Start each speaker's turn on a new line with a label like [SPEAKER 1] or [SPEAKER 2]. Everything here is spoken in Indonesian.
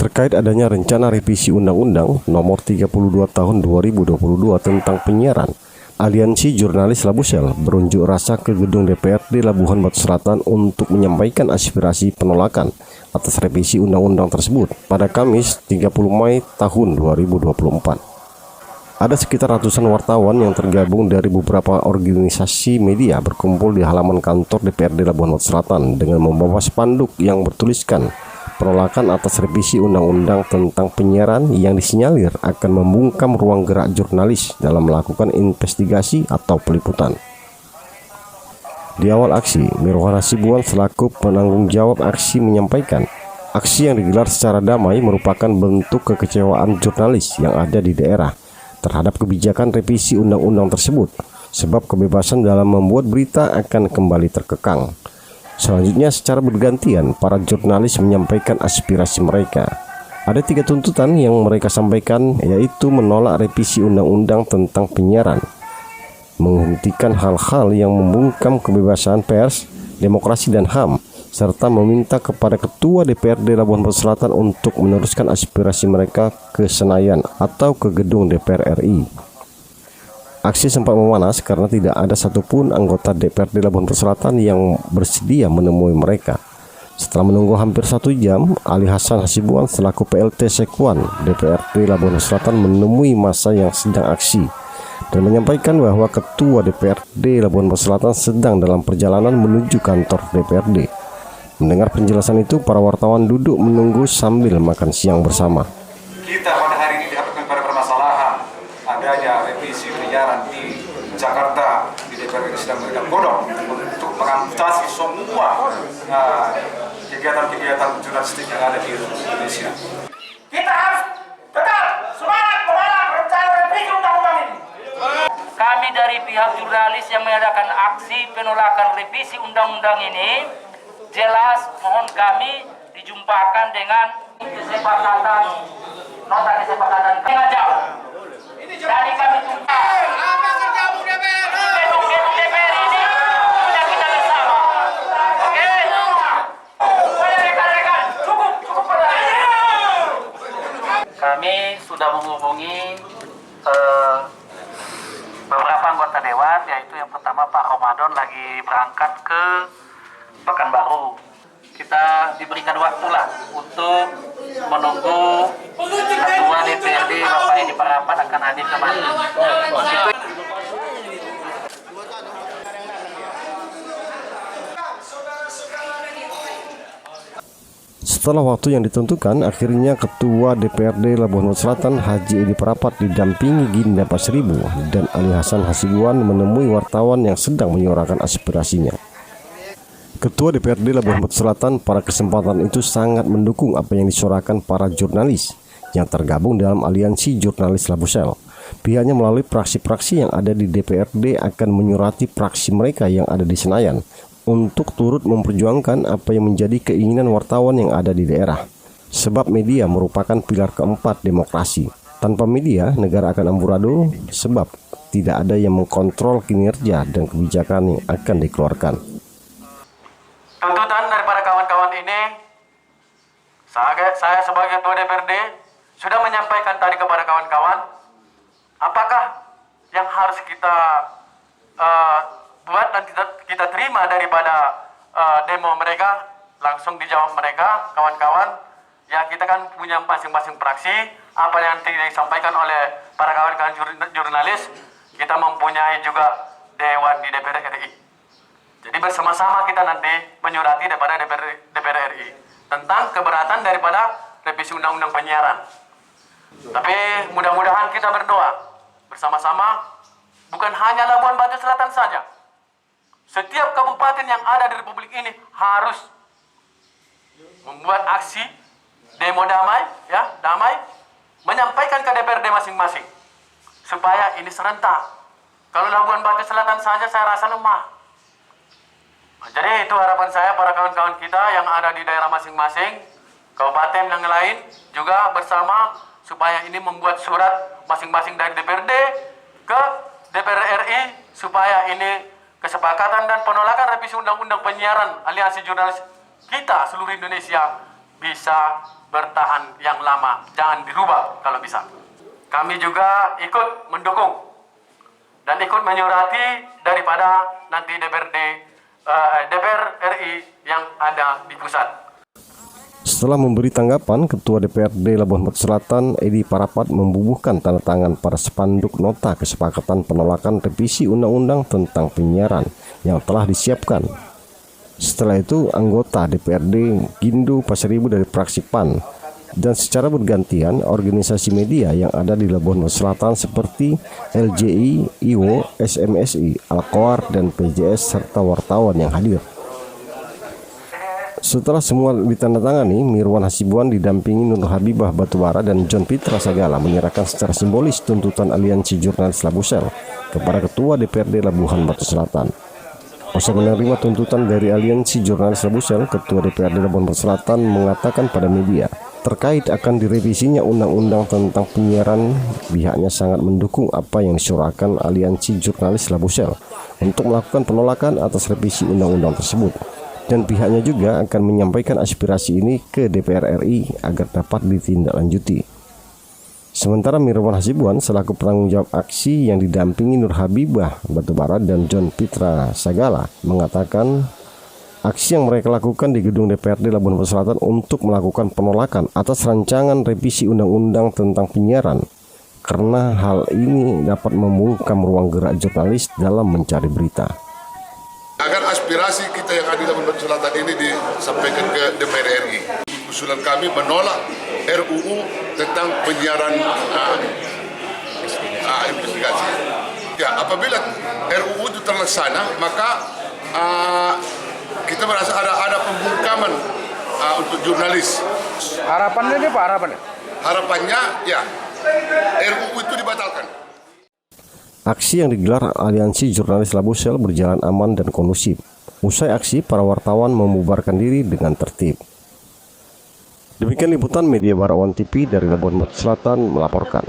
[SPEAKER 1] terkait adanya rencana revisi Undang-Undang Nomor 32 Tahun 2022 tentang penyiaran. Aliansi Jurnalis Labusel berunjuk rasa ke gedung DPRD Labuhan Batu Selatan untuk menyampaikan aspirasi penolakan atas revisi undang-undang tersebut pada Kamis 30 Mei tahun 2024. Ada sekitar ratusan wartawan yang tergabung dari beberapa organisasi media berkumpul di halaman kantor DPRD Labuhan Batu Selatan dengan membawa spanduk yang bertuliskan penolakan atas revisi undang-undang tentang penyiaran yang disinyalir akan membungkam ruang gerak jurnalis dalam melakukan investigasi atau peliputan. Di awal aksi, Mirwan Hasibuan selaku penanggung jawab aksi menyampaikan, aksi yang digelar secara damai merupakan bentuk kekecewaan jurnalis yang ada di daerah terhadap kebijakan revisi undang-undang tersebut, sebab kebebasan dalam membuat berita akan kembali terkekang. Selanjutnya, secara bergantian, para jurnalis menyampaikan aspirasi mereka. Ada 3 tuntutan yang mereka sampaikan, yaitu menolak revisi undang-undang tentang penyiaran, menghentikan hal-hal yang membungkam kebebasan pers, demokrasi dan HAM, serta meminta kepada Ketua DPRD Labuhan Batu Selatan untuk meneruskan aspirasi mereka ke Senayan atau ke gedung DPR RI. Aksi sempat memanas karena tidak ada satupun anggota DPRD Labuhan Batu Selatan yang bersedia menemui mereka. Setelah menunggu hampir 1 jam, Ali Hasan Hasibuan selaku PLT Sekwan DPRD Labuhan Batu Selatan menemui massa yang sedang aksi dan menyampaikan bahwa Ketua DPRD Labuhan Batu Selatan sedang dalam perjalanan menuju kantor DPRD. Mendengar penjelasan itu, para wartawan duduk menunggu sambil makan siang bersama.
[SPEAKER 2] Kita pada hari ini dihadapkan pada permasalahan adanya revisi penyiaran di Jakarta, di DPR ini sedang memberikan godong untuk mengatasi semua kegiatan-kegiatan jurnalistik yang ada di Indonesia.
[SPEAKER 3] Kita harus tetap semangat menolak rencana revisi undang-undang ini. Kami dari pihak jurnalis yang mengadakan aksi penolakan revisi undang-undang ini, jelas mohon kami dijumpakan dengan kesepakatan, nota kesepakatan tengah jauh. Dari kami jumpa gedung DPR ini sudah kita bersama. Oke? Rekan-rekan, cukup. Kami sudah menghubungi beberapa anggota dewan, yaitu yang pertama Pak Ramadan lagi berangkat ke Pekanbaru. Kita diberikan waktu lah untuk menunggu Ketua DPRD Bapak Edi Parapat akan hadir kembali.
[SPEAKER 1] Setelah waktu yang ditentukan, akhirnya Ketua DPRD Labuhan Batu Selatan Haji Edi Parapat didampingi Ginda Pasribu dan Ali Hasan Hasibuan menemui wartawan yang sedang menyuarakan aspirasinya. Ketua DPRD Labuhan Batu Selatan pada kesempatan itu sangat mendukung apa yang disuarakan para jurnalis yang tergabung dalam Aliansi Jurnalis Labusel. Pihaknya melalui praksi-praksi yang ada di DPRD akan menyurati praksi mereka yang ada di Senayan untuk turut memperjuangkan apa yang menjadi keinginan wartawan yang ada di daerah. Sebab media merupakan pilar keempat demokrasi. Tanpa media, negara akan amburadul sebab tidak ada yang mengkontrol kinerja dan kebijakan yang akan dikeluarkan.
[SPEAKER 4] Tuntutan daripada kawan-kawan ini, saya sebagai Ketua DPRD sudah menyampaikan tadi kepada kawan-kawan, apakah yang harus kita buat dan kita terima daripada demo mereka, langsung dijawab mereka, kawan-kawan. Ya, kita kan punya masing-masing praksi, apa yang nanti disampaikan oleh para kawan-kawan jurnalis, kita mempunyai juga dewan di DPR RI. Jadi bersama-sama kita nanti menyurati daripada DPR RI tentang keberatan daripada revisi undang-undang penyiaran. Tapi mudah-mudahan kita berdoa bersama-sama, bukan hanya Labuhan Batu Selatan saja. Setiap kabupaten yang ada di Republik ini harus membuat aksi demo damai, menyampaikan ke DPRD masing-masing supaya ini serentak. Kalau Labuhan Batu Selatan saja saya rasa lemah. Jadi itu harapan saya para kawan-kawan kita yang ada di daerah masing-masing, kabupaten yang lain juga bersama supaya ini membuat surat masing-masing dari DPRD ke DPR RI supaya ini kesepakatan dan penolakan revisi undang-undang penyiaran Aliansi Jurnalis kita seluruh Indonesia bisa bertahan yang lama, jangan dirubah kalau bisa. Kami juga ikut mendukung dan ikut menyurati daripada nanti DPR RI yang ada di pusat.
[SPEAKER 1] Setelah memberi tanggapan, Ketua DPRD Labuhan Batu Selatan, Edi Parapat, membubuhkan tanda tangan pada spanduk nota kesepakatan penolakan revisi undang-undang tentang penyiaran yang telah disiapkan. Setelah itu, anggota DPRD Gindu Pasaribu dari fraksi PAN dan secara bergantian organisasi media yang ada di Labuhan Batu Selatan seperti LJI, IWO, SMSI, Al-Qawar, dan PJS serta wartawan yang hadir. Setelah semua ditandatangani, Mirwan Hasibuan didampingi Nur Habibah Batubara dan John Pitra Sagala menyerahkan secara simbolis tuntutan Aliansi Jurnalis Labusel kepada Ketua DPRD Labuhan Batu Selatan. Usai menerima tuntutan dari Aliansi Jurnalis Labusel, Ketua DPRD Labuhan Batu Selatan mengatakan pada media, terkait akan direvisinya undang-undang tentang penyiaran, pihaknya sangat mendukung apa yang disuarakan Aliansi Jurnalis Labusel untuk melakukan penolakan atas revisi undang-undang tersebut. Dan pihaknya juga akan menyampaikan aspirasi ini ke DPR RI agar dapat ditindaklanjuti. Sementara Mirwan Hasibuan selaku penanggung jawab aksi yang didampingi Nur Habibah Batubara dan John Pitra Sagala mengatakan aksi yang mereka lakukan di gedung DPRD Labuhan Batu Selatan untuk melakukan penolakan atas rancangan revisi undang-undang tentang penyiaran karena hal ini dapat membungkam ruang gerak jurnalis dalam mencari berita.
[SPEAKER 5] Agar aspirasi kita yang ada di Labuhan Batu Selatan ini disampaikan ke DPR RI. Usulan kami menolak RUU tentang penyiaran investigasi. Ya, apabila RUU itu terlaksana, maka kita merasa ada pembungkaman untuk jurnalis.
[SPEAKER 6] Harapannya ini Pak,
[SPEAKER 5] Harapannya ya RUU itu dibatalkan.
[SPEAKER 1] Aksi yang digelar Aliansi Jurnalis Labusel berjalan aman dan kondusif. Usai aksi, para wartawan membubarkan diri dengan tertib. Demikian liputan Media Bara One TV dari Labuhan Batu Selatan melaporkan.